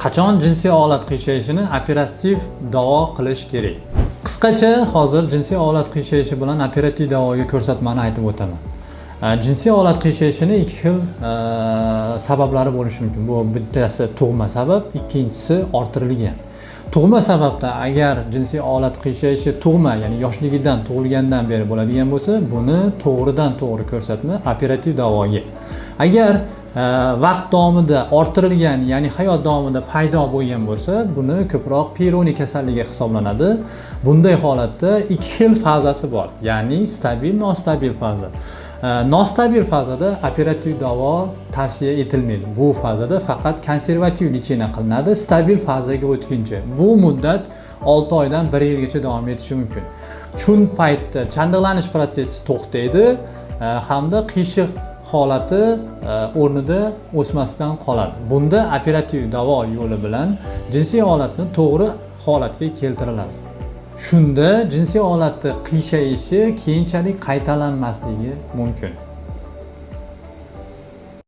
Qachon jinsiy olat qiyshayishini operativ davo qilish kerak? Qisqacha hozir jinsiy olat qiyshayshi bilan operativ davoga ko'rsatmani aytib o'taman. Jinsiy olat qiyshayishini ikki xil sabablari bo'lishi mumkin. Bu bittasi tug'ma sabab, ikkinchisi orttirilgan. Tug'ma sababda agar jinsiy olat qiyshayshi tug'ma, ya'ni yoshligidan tug'ilgandan beri bo'ladigan bo'lsa, buni to'g'ridan-to'g'ri ko'rsatma operativ davoga. Agar vaqt davomida orttirilgan, ya'ni hayot davomida paydo bo'lgan bo'lsa, buni ko'proq Pironi kasalligi hisoblanadi. Bunday holatda ikki xil fazasi bor, ya'ni stabil, nostabil faza. Nostabil fazada operativ davo tavsiya etilmaydi. Bu fazada faqat konservativ lecheniya qilinadi stabil fazaga o'tguncha. Bu muddat 6 oydan 1 yilgacha davom etishi mumkin. Shun paytda chandiqlanish prosessi to'xtaydi hamda qiyshiq holati o'rnida o'smasdan qoladi. Bunda operativ davo yo'li bilan jinsiy olatni to'g'ri holatga keltiriladi. Shunda jinsiy olatni qiyshayishi keyinchalik qaytalanmasligi mumkin.